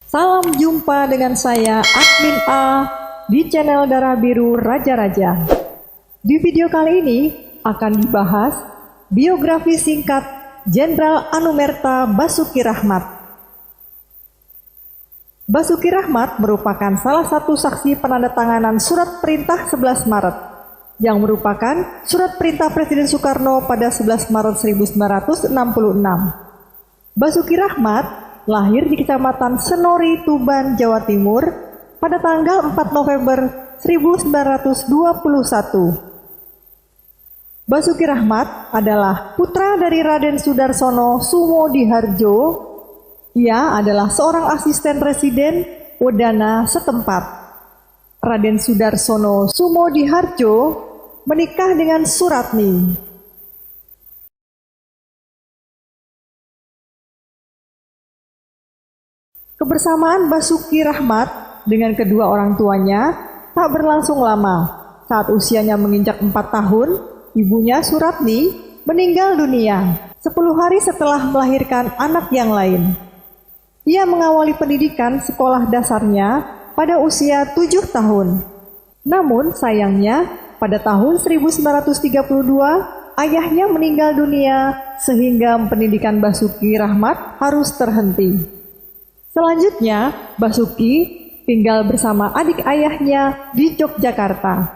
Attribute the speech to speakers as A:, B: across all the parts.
A: Salam jumpa dengan saya Admin A di channel Darah Biru Raja-Raja. Di video kali ini akan dibahas biografi singkat Jenderal Anumerta Basuki Rahmat. Basuki Rahmat merupakan salah satu saksi penandatanganan Surat Perintah 11 Maret yang merupakan surat perintah Presiden Soekarno pada 11 Maret 1966. Basuki Rahmat lahir di Kecamatan Senori, Tuban, Jawa Timur pada tanggal 4 November 1921. Basuki Rahmat adalah putra dari Raden Sudarsono Sumodiharjo. Ia adalah seorang asisten residen Wedana setempat. Raden Sudarsono Sumodiharjo menikah dengan Suratni. Kebersamaan Basuki Rahmat dengan kedua orang tuanya tak berlangsung lama. Saat usianya menginjak 4 tahun, ibunya Suratni meninggal dunia 10 hari setelah melahirkan anak yang lain. Ia mengawali pendidikan sekolah dasarnya pada usia 7 tahun. Namun sayangnya pada tahun 1932 ayahnya meninggal dunia sehingga pendidikan Basuki Rahmat harus terhenti. Selanjutnya, Basuki tinggal bersama adik ayahnya di Yogyakarta.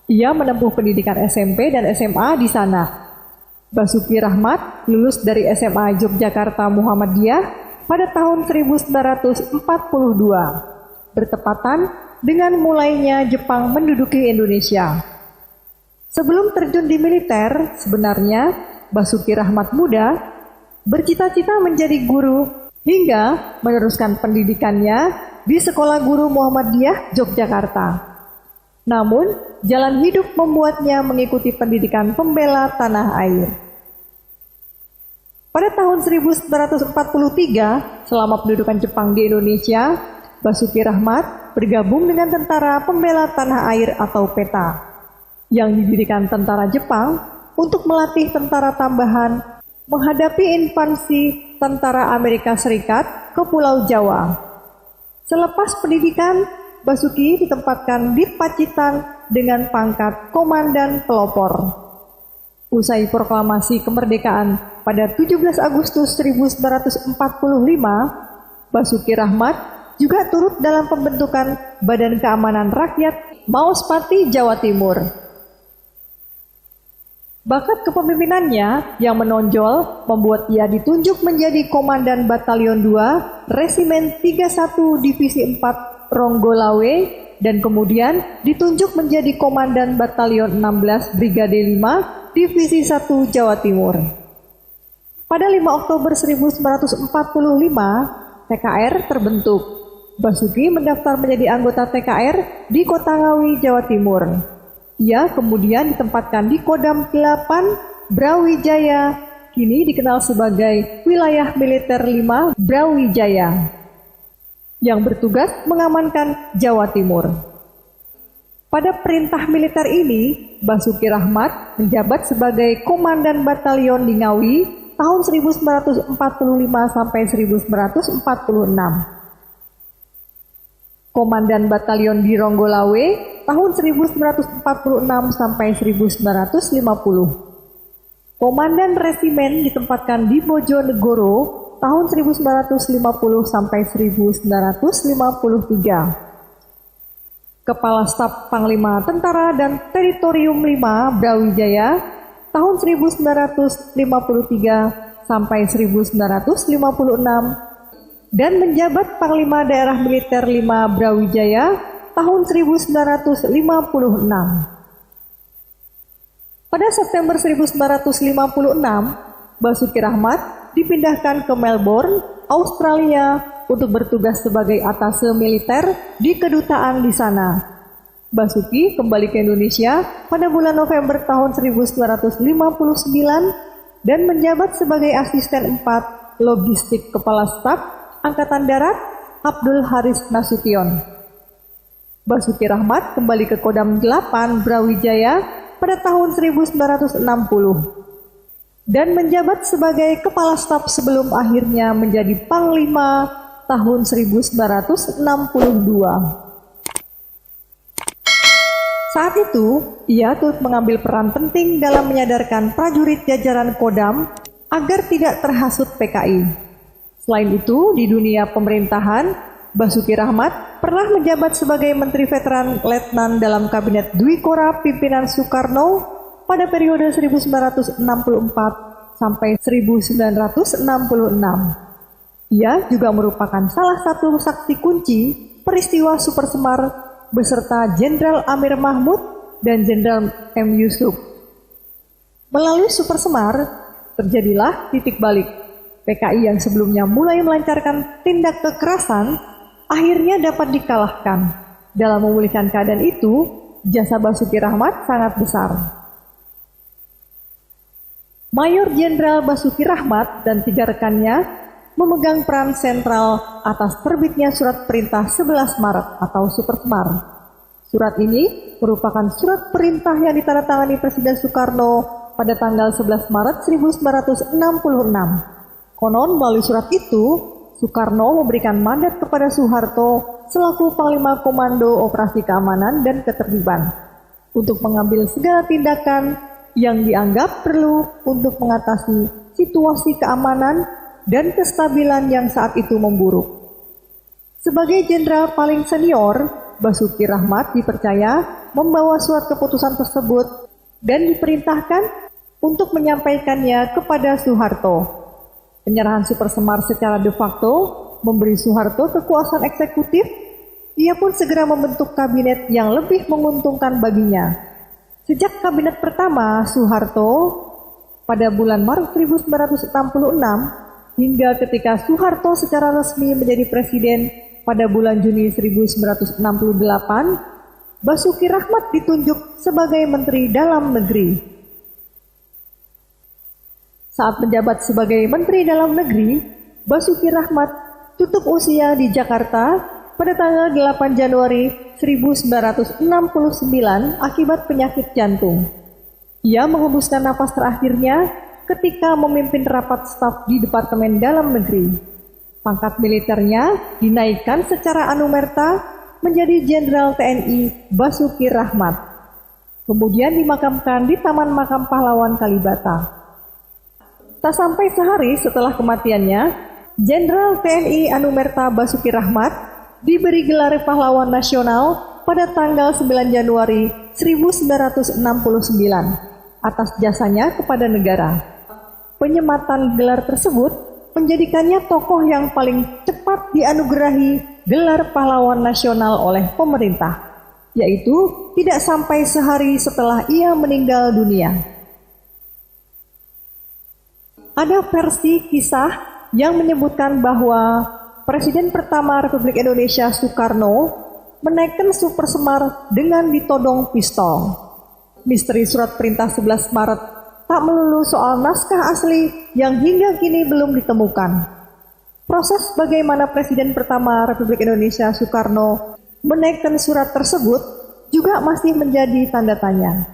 A: Ia menempuh pendidikan SMP dan SMA di sana. Basuki Rahmat lulus dari SMA Yogyakarta Muhammadiyah pada tahun 1942, bertepatan dengan mulainya Jepang menduduki Indonesia. Sebelum terjun di militer, sebenarnya Basuki Rahmat muda bercita-cita menjadi guru hingga meneruskan pendidikannya di Sekolah Guru Muhammadiyah Yogyakarta. Namun, jalan hidup membuatnya mengikuti pendidikan pembela tanah air. Pada tahun 1943, selama pendudukan Jepang di Indonesia, Basuki Rahmat bergabung dengan Tentara Pembela Tanah Air atau PETA, yang didirikan tentara Jepang untuk melatih tentara tambahan menghadapi invasi tentara Amerika Serikat ke Pulau Jawa. Selepas pendidikan, Basuki ditempatkan di Pacitan dengan pangkat Komandan Pelopor. Usai proklamasi kemerdekaan pada 17 Agustus 1945, Basuki Rahmat juga turut dalam pembentukan Badan Keamanan Rakyat Mauspati Jawa Timur. Bakat kepemimpinannya yang menonjol membuat ia ditunjuk menjadi Komandan Batalion 2 Resimen 31 Divisi 4 Ronggolawe dan kemudian ditunjuk menjadi Komandan Batalion 16 Brigade 5 Divisi 1 Jawa Timur. Pada 5 Oktober 1945, TKR terbentuk. Basuki mendaftar menjadi anggota TKR di Kota Ngawi, Jawa Timur. Ia kemudian ditempatkan di Kodam 8 Brawijaya, kini dikenal sebagai Wilayah Militer 5 Brawijaya, yang bertugas mengamankan Jawa Timur. Pada perintah militer ini, Basuki Rahmat menjabat sebagai Komandan Batalion di Ngawi tahun 1945 sampai 1946. Komandan Batalion di Ronggolawe tahun 1946 sampai 1950. Komandan Resimen ditempatkan di Bojonegoro tahun 1950 sampai 1953. Kepala Staf Panglima Tentara dan Teritorium 5 Brawijaya tahun 1953 sampai 1956. Dan menjabat Panglima Daerah Militer 5 Brawijaya tahun 1956. Pada September 1956, Basuki Rahmat dipindahkan ke Melbourne, Australia untuk bertugas sebagai atase militer di kedutaan di sana. Basuki kembali ke Indonesia pada bulan November tahun 1959 dan menjabat sebagai asisten 4 logistik Kepala Staf Angkatan Darat Abdul Haris Nasution. Basuki Rahmat kembali ke Kodam 8 Brawijaya pada tahun 1960 dan menjabat sebagai Kepala Staf sebelum akhirnya menjadi Panglima tahun 1962. Saat itu, ia turut mengambil peran penting dalam menyadarkan prajurit jajaran Kodam agar tidak terhasut PKI. Selain itu, di dunia pemerintahan, Basuki Rahmat pernah menjabat sebagai Menteri Veteran Letnan dalam Kabinet Dwi Kora pimpinan Soekarno pada periode 1964 sampai 1966. Ia juga merupakan salah satu saksi kunci peristiwa Super Semar beserta Jenderal Amir Mahmud dan Jenderal M. Yusuf. Melalui Super Semar, terjadilah titik balik. PKI yang sebelumnya mulai melancarkan tindak kekerasan, akhirnya dapat dikalahkan. Dalam memulihkan keadaan itu, jasa Basuki Rahmat sangat besar. Mayor Jenderal Basuki Rahmat dan 3 rekannya memegang peran sentral atas terbitnya Surat Perintah 11 Maret atau Super Semar. Surat ini merupakan surat perintah yang ditandatangani Presiden Soekarno pada tanggal 11 Maret 1966. Konon melalui surat itu, Soekarno memberikan mandat kepada Soeharto selaku Panglima Komando Operasi Keamanan dan Ketertiban untuk mengambil segala tindakan yang dianggap perlu untuk mengatasi situasi keamanan dan kestabilan yang saat itu memburuk. Sebagai jenderal paling senior, Basuki Rahmat dipercaya membawa surat keputusan tersebut dan diperintahkan untuk menyampaikannya kepada Soeharto. Penyerahan Super Semar secara de facto memberi Soeharto kekuasaan eksekutif. Ia pun segera membentuk kabinet yang lebih menguntungkan baginya. Sejak kabinet pertama Soeharto pada bulan Maret 1966 hingga ketika Soeharto secara resmi menjadi presiden pada bulan Juni 1968, Basuki Rahmat ditunjuk sebagai Menteri Dalam Negeri. Saat menjabat sebagai Menteri Dalam Negeri, Basuki Rahmat tutup usia di Jakarta pada tanggal 8 Januari 1969 akibat penyakit jantung. Ia menghembuskan napas terakhirnya ketika memimpin rapat staf di Departemen Dalam Negeri. Pangkat militernya dinaikkan secara anumerta menjadi Jenderal TNI Basuki Rahmat. Kemudian dimakamkan di Taman Makam Pahlawan Kalibata. Tak sampai sehari setelah kematiannya, Jenderal TNI Anumerta Basuki Rahmat diberi gelar pahlawan nasional pada tanggal 9 Januari 1969 atas jasanya kepada negara. Penyematan gelar tersebut menjadikannya tokoh yang paling cepat dianugerahi gelar pahlawan nasional oleh pemerintah, yaitu tidak sampai sehari setelah ia meninggal dunia. Ada versi kisah yang menyebutkan bahwa Presiden pertama Republik Indonesia Soekarno menaikkan Super Semar dengan ditodong pistol. Misteri Surat Perintah 11 Maret tak melulu soal naskah asli yang hingga kini belum ditemukan. Proses bagaimana Presiden pertama Republik Indonesia Soekarno menaikkan surat tersebut juga masih menjadi tanda tanya.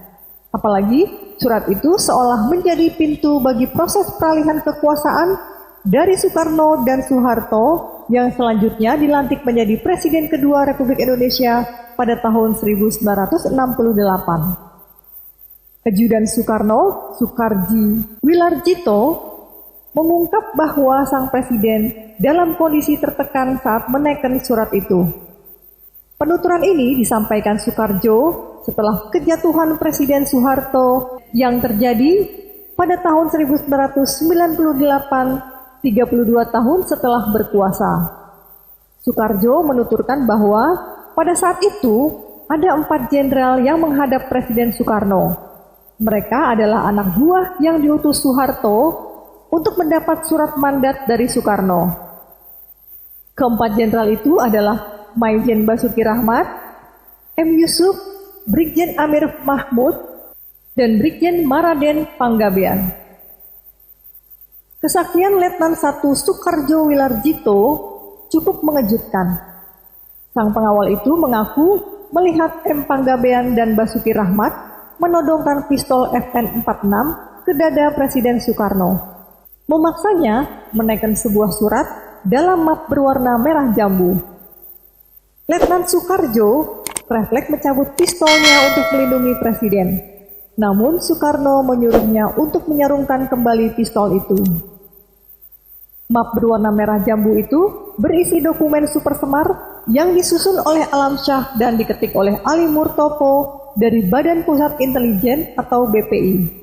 A: Apalagi surat itu seolah menjadi pintu bagi proses peralihan kekuasaan dari Soekarno dan Soeharto yang selanjutnya dilantik menjadi Presiden kedua Republik Indonesia pada tahun 1968. Ajudan Soekarno, Soekarji Wilarjito, mengungkap bahwa sang presiden dalam kondisi tertekan saat menaikkan surat itu. Penuturan ini disampaikan Soekarjo setelah kejatuhan Presiden Soeharto yang terjadi pada tahun 1998, 32 tahun setelah berkuasa. Soekarjo menuturkan bahwa pada saat itu ada 4 jenderal yang menghadap Presiden Soekarno. Mereka adalah anak buah yang diutus Soeharto untuk mendapat surat mandat dari Soekarno. Keempat jenderal itu adalah Maijen Basuki Rahmat, M. Yusuf, Brigjen Amir Mahmud, dan Brigjen Maraden Panggabean. Kesaksian Letnan 1 Soekarjo Wilarjito cukup mengejutkan. Sang pengawal itu mengaku melihat M. Panggabean dan Basuki Rahmat menodongkan pistol FN-46 ke dada Presiden Soekarno. Memaksanya menaikkan sebuah surat dalam map berwarna merah jambu. Letnan Soekarjo refleks mencabut pistolnya untuk melindungi presiden. Namun Soekarno menyuruhnya untuk menyarungkan kembali pistol itu. Map berwarna merah jambu itu berisi dokumen super semar yang disusun oleh Alam Shah dan diketik oleh Ali Murtopo dari Badan Pusat Intelijen atau BPI.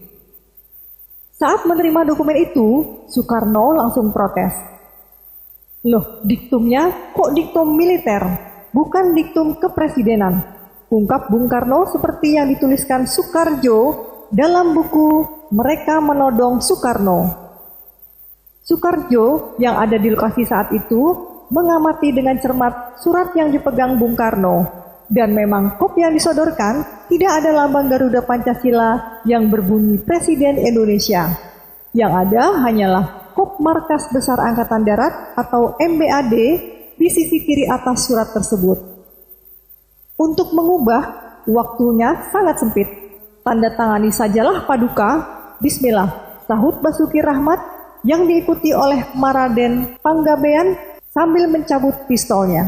A: Saat menerima dokumen itu, Soekarno langsung protes. Loh, diktumnya kok diktum militer? Bukan diktum kepresidenan, ungkap Bung Karno seperti yang dituliskan Soekarjo dalam buku Mereka Menodong Soekarno. Soekarjo yang ada di lokasi saat itu mengamati dengan cermat surat yang dipegang Bung Karno, dan memang kop yang disodorkan tidak ada lambang Garuda Pancasila yang berbunyi Presiden Indonesia. Yang ada hanyalah kop Markas Besar Angkatan Darat atau MBAD di sisi kiri atas surat tersebut. Untuk mengubah, waktunya sangat sempit. Tanda tangani sajalah paduka, bismillah, sahut Basuki Rahmat yang diikuti oleh Maraden Panggabean sambil mencabut pistolnya.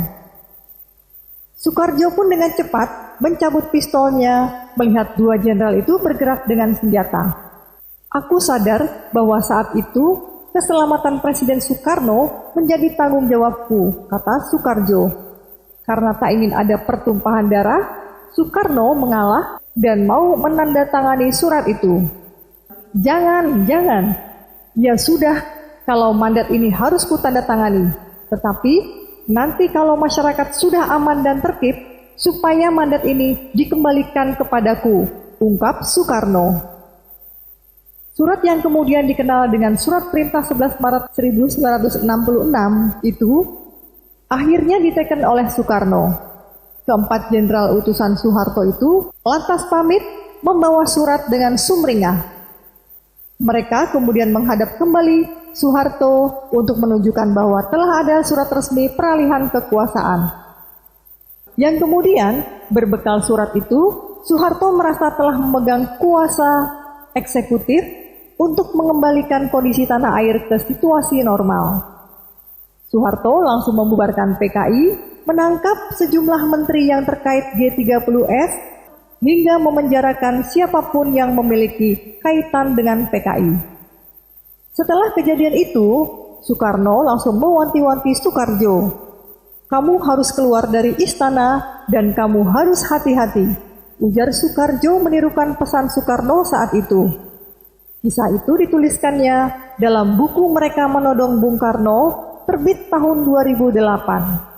A: Soekarjo pun dengan cepat mencabut pistolnya melihat dua jenderal itu bergerak dengan senjata. Aku sadar bahwa saat itu keselamatan Presiden Soekarno menjadi tanggung jawabku, kata Soekarjo. Karena tak ingin ada pertumpahan darah, Soekarno mengalah dan mau menandatangani surat itu. Jangan. Ya sudah, kalau mandat ini harus kutandatangani. Tetapi nanti kalau masyarakat sudah aman dan tertib, supaya mandat ini dikembalikan kepadaku, ungkap Soekarno. Surat yang kemudian dikenal dengan Surat Perintah 11 Maret 1966 itu akhirnya diteken oleh Soekarno. Keempat jenderal utusan Soeharto itu lantas pamit membawa surat dengan sumringah. Mereka kemudian menghadap kembali Soeharto untuk menunjukkan bahwa telah ada surat resmi peralihan kekuasaan. Yang kemudian berbekal surat itu, Soeharto merasa telah memegang kuasa eksekutif untuk mengembalikan kondisi tanah air ke situasi normal. Soeharto langsung membubarkan PKI, menangkap sejumlah menteri yang terkait G30S, hingga memenjarakan siapapun yang memiliki kaitan dengan PKI. Setelah kejadian itu, Soekarno langsung mewanti-wanti Soekarjo, "Kamu harus keluar dari istana dan kamu harus hati-hati," ujar Soekarjo menirukan pesan Soekarno saat itu. Kisah itu dituliskannya dalam buku Mereka Menodong Bung Karno, terbit tahun 2008.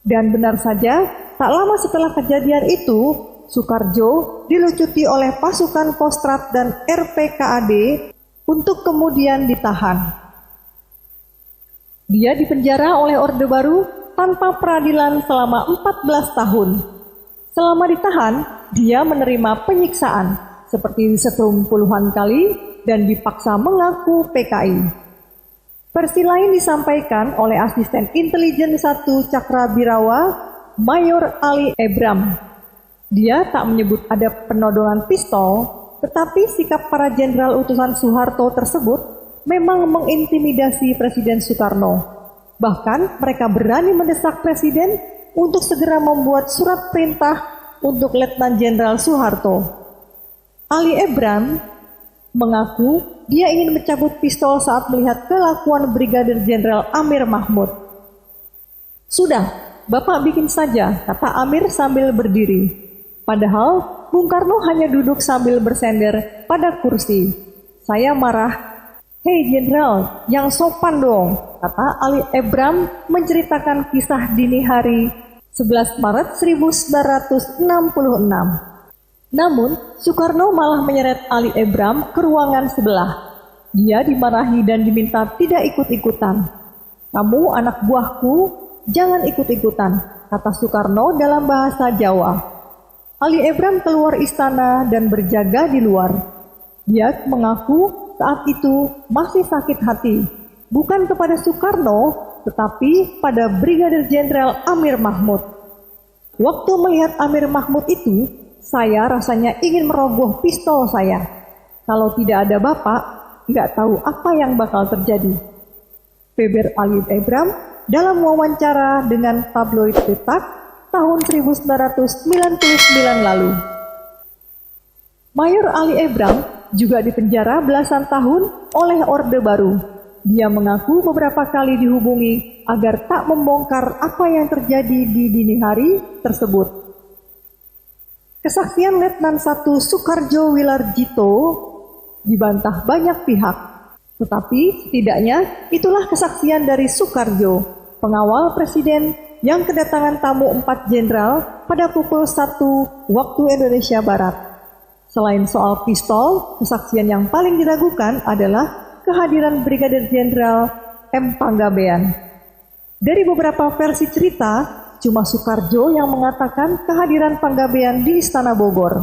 A: Dan benar saja, tak lama setelah kejadian itu, Soekarjo dilucuti oleh pasukan Kostrad dan RPKAD untuk kemudian ditahan. Dia dipenjara oleh Orde Baru tanpa peradilan selama 14 tahun. Selama ditahan, dia menerima penyiksaan seperti disetrum puluhan kali dan dipaksa mengaku PKI. Versi lain disampaikan oleh Asisten Intelijen 1 Cakrabirawa, Mayor Ali Ebram. Dia tak menyebut ada penodongan pistol, tetapi sikap para jenderal utusan Soeharto tersebut memang mengintimidasi Presiden Soekarno. Bahkan mereka berani mendesak Presiden untuk segera membuat surat perintah untuk Letnan Jenderal Soeharto. Ali Ebram mengaku dia ingin mencabut pistol saat melihat kelakuan Brigadir Jenderal Amir Mahmud. "Sudah, Bapak bikin saja," kata Amir sambil berdiri. Padahal Bung Karno hanya duduk sambil bersender pada kursi. Saya marah. "Hei Jenderal, yang sopan dong," kata Ali Ebram menceritakan kisah dini hari 11 Maret 1966. Namun, Soekarno malah menyeret Ali Ebram ke ruangan sebelah. Dia dimarahi dan diminta tidak ikut-ikutan. "Kamu anak buahku, jangan ikut-ikutan," kata Soekarno dalam bahasa Jawa. Ali Ebram keluar istana dan berjaga di luar. Dia mengaku saat itu masih sakit hati, bukan kepada Soekarno, tetapi pada Brigadir Jenderal Amir Mahmud. "Waktu melihat Amir Mahmud itu, saya rasanya ingin merogoh pistol saya. Kalau tidak ada Bapak, nggak tahu apa yang bakal terjadi." Feber Ali Ebram dalam wawancara dengan tabloid Detak tahun 1999 lalu. Mayor Ali Ebram juga dipenjara belasan tahun oleh Orde Baru. Dia mengaku beberapa kali dihubungi agar tak membongkar apa yang terjadi di dini hari tersebut. Kesaksian Letnan 1 Soekarjo Wilarjito dibantah banyak pihak, tetapi setidaknya itulah kesaksian dari Soekarjo, pengawal presiden yang kedatangan tamu 4 jenderal pada pukul 1 waktu Indonesia Barat. Selain soal pistol, kesaksian yang paling diragukan adalah kehadiran Brigadir Jenderal M. Panggabean. Dari beberapa versi cerita, cuma Soekarjo yang mengatakan kehadiran Panggabean di Istana Bogor.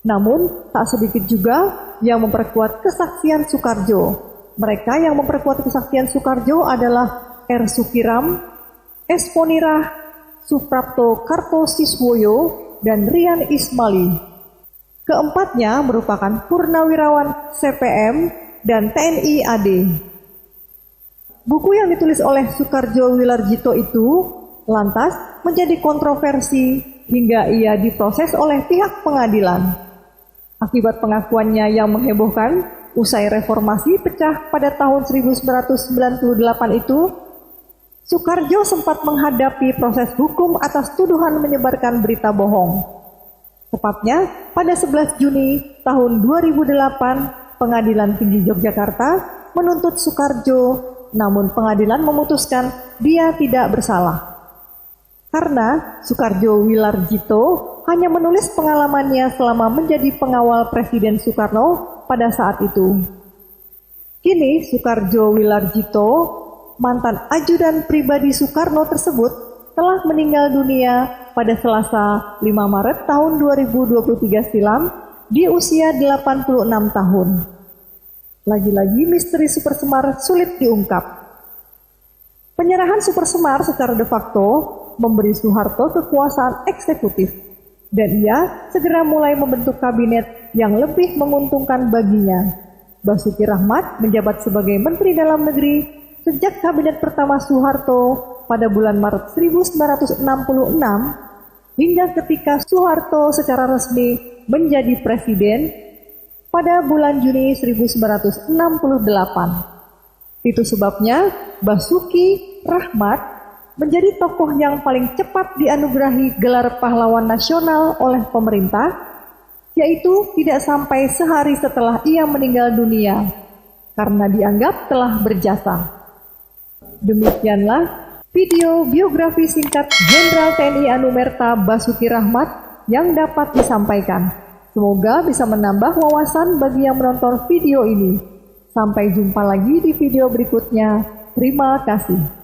A: Namun, tak sedikit juga yang memperkuat kesaksian Soekarjo. Mereka yang memperkuat kesaksian Soekarjo adalah R. Sukiram, S. Ponirah, Suprapto Kartosiswoyo, dan Rian Ismali. Keempatnya merupakan purnawirawan CPM dan TNI AD. Buku yang ditulis oleh Soekarjo Wilarjito itu lantas menjadi kontroversi hingga ia diproses oleh pihak pengadilan. Akibat pengakuannya yang menghebohkan, usai reformasi pecah pada tahun 1998 itu, Soekarjo sempat menghadapi proses hukum atas tuduhan menyebarkan berita bohong. Tepatnya pada 11 Juni tahun 2008, Pengadilan Tinggi Yogyakarta menuntut Soekarjo, namun pengadilan memutuskan dia tidak bersalah. Karena Soekarjo Wilarjito hanya menulis pengalamannya selama menjadi pengawal Presiden Soekarno pada saat itu. Kini Soekarjo Wilarjito, mantan ajudan pribadi Soekarno tersebut, telah meninggal dunia pada Selasa 5 Maret tahun 2023 silam di usia 86 tahun. Lagi-lagi misteri Super Semar sulit diungkap. Penyerahan Super Semar secara de facto memberi Soeharto kekuasaan eksekutif, dan ia segera mulai membentuk kabinet yang lebih menguntungkan baginya. Basuki Rahmat menjabat sebagai Menteri Dalam Negeri sejak kabinet pertama Soeharto pada bulan Maret 1966 hingga ketika Soeharto secara resmi menjadi presiden pada bulan Juni 1968. Itu sebabnya Basuki Rahmat menjadi tokoh yang paling cepat dianugerahi gelar pahlawan nasional oleh pemerintah, yaitu tidak sampai sehari setelah ia meninggal dunia karena dianggap telah berjasa. Demikianlah video biografi singkat Jenderal TNI Anumerta Basuki Rahmat yang dapat disampaikan. Semoga bisa menambah wawasan bagi yang menonton video ini. Sampai jumpa lagi di video berikutnya. Terima kasih.